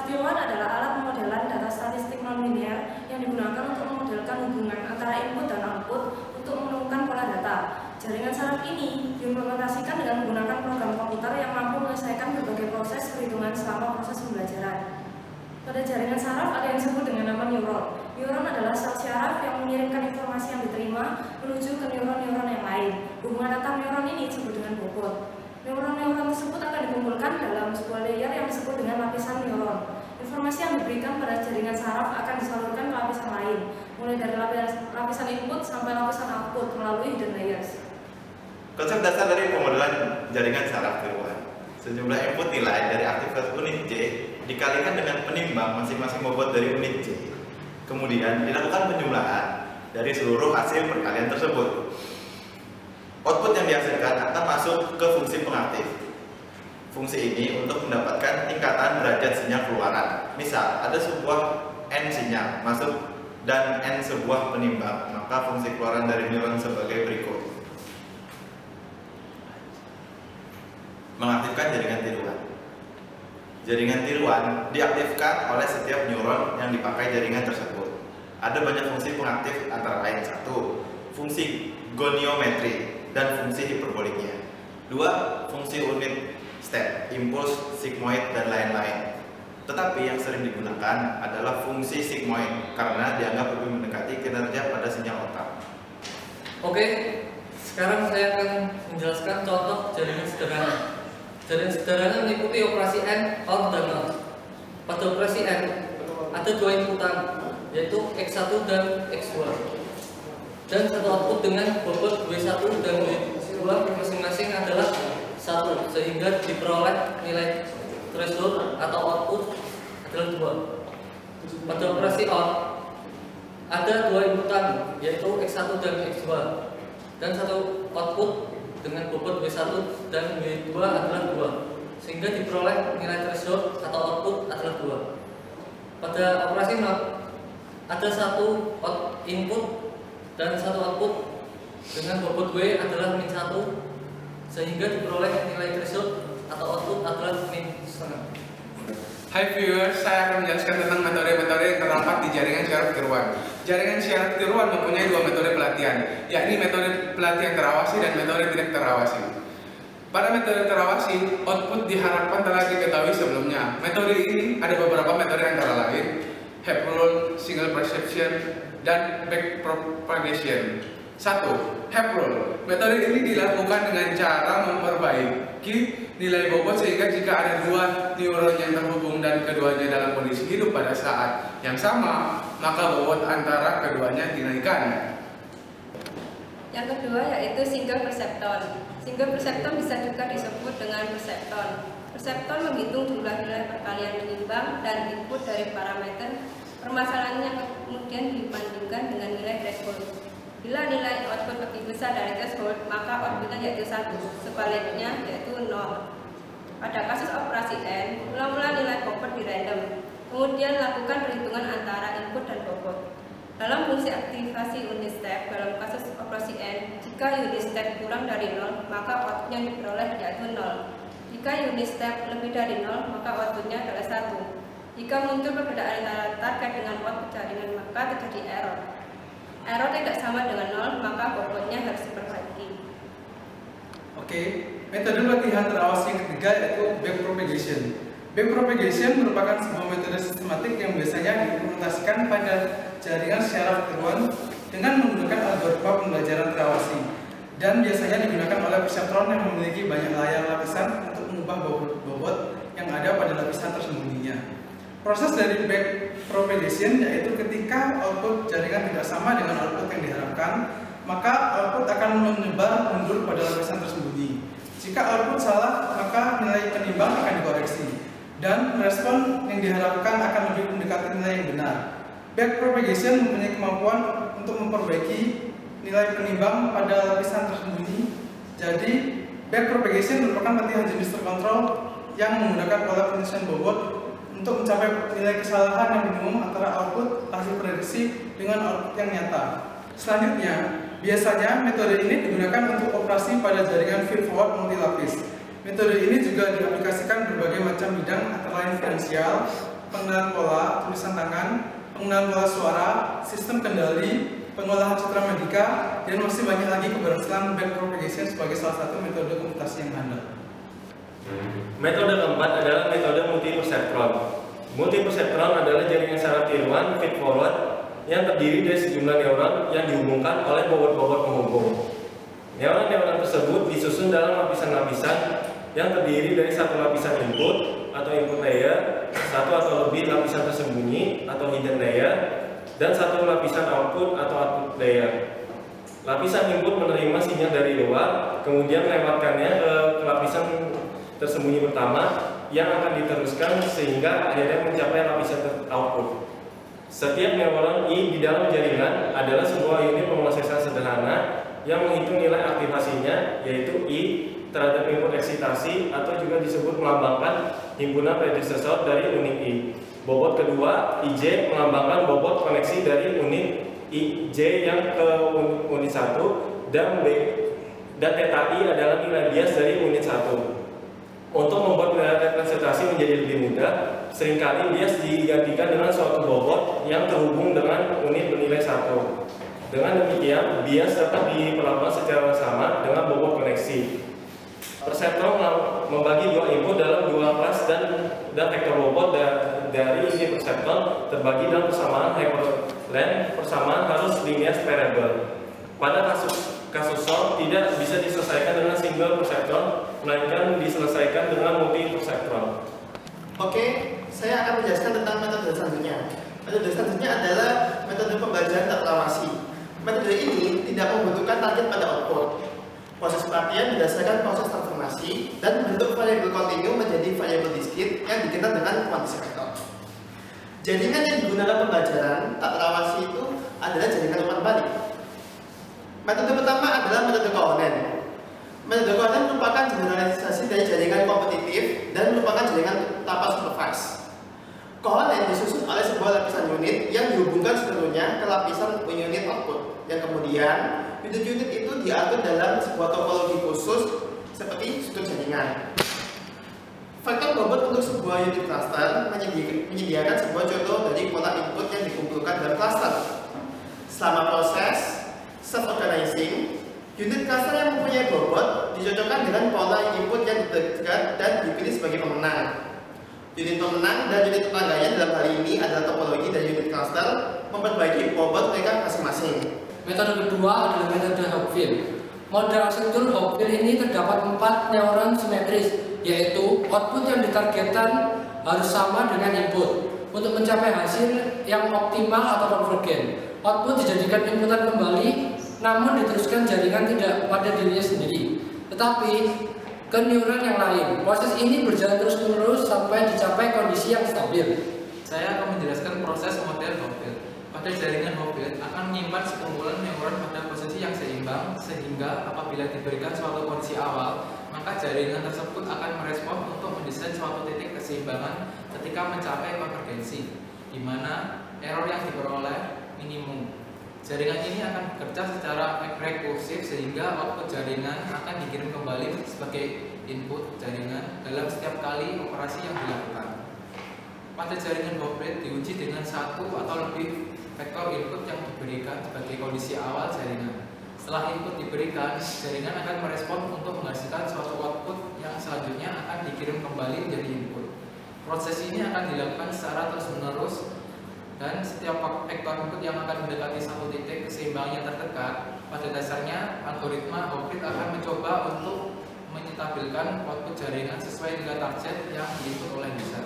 Saraf tiruan adalah alat pemodelan data statistik non-linear yang digunakan untuk memodelkan hubungan antara input dan output untuk menemukan pola data. Jaringan saraf ini diimplementasikan dengan menggunakan program komputer yang mampu menyelesaikan berbagai proses perhitungan selama proses pembelajaran. Pada jaringan saraf ada yang disebut dengan nama neuron. Neuron adalah sel syaraf yang mengirimkan informasi yang diterima menuju ke neuron-neuron yang lain. Hubungan antar neuron ini disebut dengan bobot. Neuron-neuron tersebut akan dikumpulkan dalam sebuah layer yang disebut dengan lapisan neuron. Informasi yang diberikan pada jaringan saraf akan disalurkan ke lapisan lain, mulai dari lapisan input sampai lapisan output melalui hidden layers. Konsep dasar dari pemodelan jaringan saraf tiruan. Sejumlah input nilai dari aktivitas unit J dikalikan dengan penimbang masing-masing bobot dari unit J. Kemudian dilakukan penjumlahan dari seluruh hasil perkalian tersebut. Output yang dihasilkan akan masuk ke fungsi pengaktif. Fungsi ini untuk mendapatkan tingkatan derajat sinyal keluaran. Misal, ada sebuah N sinyal masuk dan N sebuah penimbang, maka fungsi keluaran dari neuron sebagai berikut. Mengaktifkan jaringan tiruan. Jaringan tiruan diaktifkan oleh setiap neuron yang dipakai jaringan tersebut. Ada banyak fungsi pengaktif antara lain: 1. Fungsi goniometri dan fungsi hiperboliknya. 2. Fungsi unit step, impuls, sigmoid, dan lain-lain. Tetapi yang sering digunakan adalah fungsi sigmoid karena dianggap lebih mendekati kinerja pada sinyal otak. Oke, sekarang saya akan menjelaskan contoh jaringan sederhana. Jaringan sederhana meliputi operasi AND, OR, dan NOT. Pada operasi AND ada dua inputan, yaitu X1 dan X2, dan satu output dengan bobot W1 dan W2 masing-masing adalah 1, sehingga diperoleh nilai threshold atau output adalah 2. Pada operasi OR ada dua inputan, yaitu X1 dan X2, dan satu output dengan bobot W1 dan W2 adalah 2, sehingga diperoleh nilai threshold atau output adalah 2. Pada operasi NOT ada satu input dan satu output dengan bobot W adalah min 1, sehingga diperoleh nilai threshold atau output adalah min setengah. Hai viewers, saya akan menjelaskan tentang metode-metode yang terdapat di jaringan syaraf tiruan. Jaringan syaraf tiruan mempunyai dua metode pelatihan, yakni metode pelatihan terawasi dan metode tidak terawasi. Pada metode terawasi, output diharapkan telah diketahui sebelumnya. Metode ini ada beberapa metode antara lain: Hep rule, single perception, dan backpropagation. 1. Hep rule. Metode ini dilakukan dengan cara memperbaiki nilai bobot sehingga jika ada dua neuron yang terhubung dan keduanya dalam kondisi hidup pada saat yang sama, maka bobot antara keduanya dinaikkan. Yang kedua yaitu single percepton. Single percepton bisa juga disebut dengan persepton. Persepton menghitung jumlah nilai perkalian menimbang dan input dari parameter. Permasalahannya kemudian dibandingkan dengan nilai threshold. Bila nilai output lebih besar dari threshold, maka outputnya yaitu 1, sebaliknya yaitu 0. Pada kasus operasi N, mula-mula nilai bobot di random, kemudian lakukan perhitungan antara input dan bobot. Dalam fungsi aktivasi unit step, dalam kasus operasi N, jika unit step kurang dari 0, maka outputnya diperoleh yaitu 0. Jika unit step lebih dari 0, maka outputnya adalah 1. Jika muncul perbedaan antara target dengan output jaringan, maka terjadi error. Error tidak sama dengan 0, maka bobotnya harus diperbaiki. Oke, metode latihan terawasi yang ketiga yaitu backpropagation. Backpropagation merupakan sebuah metode sistematik yang biasanya diimplementasikan pada jaringan syaraf tiruan dengan menggunakan algoritma pembelajaran terawasi, dan biasanya digunakan oleh perseptron yang memiliki banyak layar lapisan untuk mengubah bobot yang ada pada lapisan tersembunyinya. Proses dari backpropagation yaitu ketika output jaringan tidak sama dengan output yang diharapkan, maka output akan menyebar mundur pada lapisan tersembunyi. Jika output salah, maka nilai penimbang akan dikoreksi, dan respon yang diharapkan akan lebih mendekati nilai yang benar. Backpropagation mempunyai kemampuan untuk memperbaiki nilai penimbang pada lapisan tersembunyi. Jadi, backpropagation merupakan latihan jenis terkontrol yang menggunakan pola penyusunan bobot untuk mencapai nilai kesalahan yang minimum antara output hasil prediksi dengan output yang nyata. Selanjutnya, biasanya metode ini digunakan untuk operasi pada jaringan feed-forward multilapis. Metode ini juga diaplikasikan berbagai macam bidang antara lain finansial, pengenalan pola, tulisan tangan, pengenalan pola suara, sistem kendali, pengolahan citra medika, dan masih banyak lagi keberhasilan backpropagation sebagai salah satu metode komputasi yang handal. Metode keempat adalah metode multiperseptron. Multiperseptron adalah jaringan saraf tiruan feed forward yang terdiri dari sejumlah neuron yang dihubungkan oleh bobot-bobot penghubung. Neuron-neuron tersebut disusun dalam lapisan-lapisan yang terdiri dari satu lapisan input atau input layer, satu atau lebih lapisan tersembunyi atau hidden layer, dan satu lapisan output atau output layer. Lapisan input menerima sinyal dari luar, kemudian melewatkannya ke lapisan tersembunyi pertama yang akan diteruskan sehingga akhirnya mencapai lapisan output. Setiap neuron I di dalam jaringan adalah sebuah unit pemrosesan sederhana yang menghitung nilai aktivasinya, yaitu I terhadap input eksitasi atau juga disebut melambangkan himpunan predecessor dari unit I. Bobot kedua, IJ, melambangkan bobot koneksi dari unit IJ yang ke unit 1, dan theta I adalah nilai bias dari unit 1. Untuk membuat representasi menjadi lebih mudah, seringkali bias digantikan dengan suatu bobot yang terhubung dengan unit bernilai 1. Dengan demikian, bias dapat diperlakukan secara sama dengan bobot koneksi. Perseptron membagi dua input dalam dua kelas dan vektor bobot dari ini perseptron terbagi dalam persamaan hyperlength. Persamaan harus linear separable. Pada kasus solve tidak bisa diselesaikan dengan single perseptron, melainkan diselesaikan dengan multi perseptron. Oke, saya akan menjelaskan tentang metode selanjutnya. Metode selanjutnya adalah metode pembelajaran tak terawasi. Metode ini tidak membutuhkan target pada output. Proses pelatihan berdasarkan proses transformasi dan bentuk variabel kontinu menjadi variabel diskrit yang dikenal dengan kuantisi vektor. Jaringan yang digunakan pembelajaran tak terawasi itu adalah jaringan umpan balik. Metode pertama adalah metode Cohen. Metode Cohen merupakan generalisasi dari jaringan kompetitif dan merupakan jaringan tanpa supervise. Cohen disusun oleh sebuah lapisan unit yang dihubungkan seluruhnya ke lapisan unit output, yang kemudian unit-unit itu diatur dalam sebuah topologi khusus seperti struktur jaringan. Faktor bobot untuk sebuah unit cluster menyediakan sebuah contoh dari pola input yang dikumpulkan dalam cluster. Selama proses self-organizing, unit cluster yang mempunyai bobot dicocokkan dengan pola input yang ditekan dan dipilih sebagai pemenang. Unit pemenang dan unit tetangganya dalam hal ini adalah topologi dari unit cluster memperbaiki bobot mereka masing-masing. Metode kedua adalah metode Hopfield. Model arsitektur Hopfield ini terdapat 4 neuron simetris, yaitu output yang ditargetkan harus sama dengan input. Untuk mencapai hasil yang optimal atau konvergen, output dijadikan inputan kembali, namun diteruskan jaringan tidak pada dirinya sendiri, tetapi ke neuron yang lain. Proses ini berjalan terus-menerus sampai dicapai kondisi yang stabil. Saya akan menjelaskan proses model Hopfield. Pada jaringan Hopfield akan menyimpan sekumpulan neuron pada posisi yang seimbang, sehingga apabila diberikan suatu kondisi awal, maka jaringan tersebut akan merespon untuk mendesain suatu titik keseimbangan ketika mencapai konvergensi, di mana error yang diperoleh minimum. Jaringan ini akan bekerja secara rekursif sehingga output jaringan akan dikirim kembali sebagai input jaringan dalam setiap kali operasi yang dilakukan. Pada jaringan Hopfield diuji dengan satu atau lebih vektor input yang diberikan sebagai kondisi awal jaringan. Setelah input diberikan, jaringan akan merespon untuk menghasilkan suatu output yang selanjutnya akan dikirim kembali menjadi input. Proses ini akan dilakukan secara terus-menerus, dan setiap vektor input yang akan mendekati satu titik keseimbangan yang terdekat, pada dasarnya algoritma Hopfield akan mencoba untuk menstabilkan output jaringan sesuai dengan target yang diinput oleh user.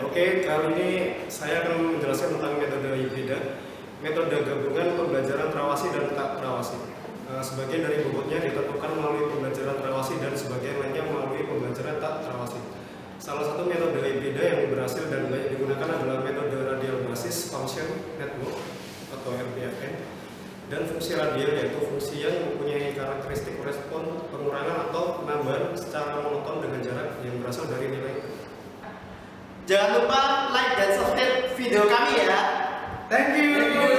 Oke, kali ini saya akan menjelaskan tentang metode hibrida, metode gabungan pembelajaran terawasi dan tak terawasi. Sebagian dari bobotnya ditentukan melalui pembelajaran terawasi dan sebagian lainnya melalui pembelajaran tak terawasi. Salah satu metode hibrida yang berhasil dan banyak digunakan adalah metode radial basis function network atau RBFN, dan fungsi radial yaitu fungsi yang mempunyai karakteristik respon pengurangan atau penambahan secara monoton dengan jarak yang berasal dari nilai. Jangan lupa like dan subscribe video kami ya. Thank you.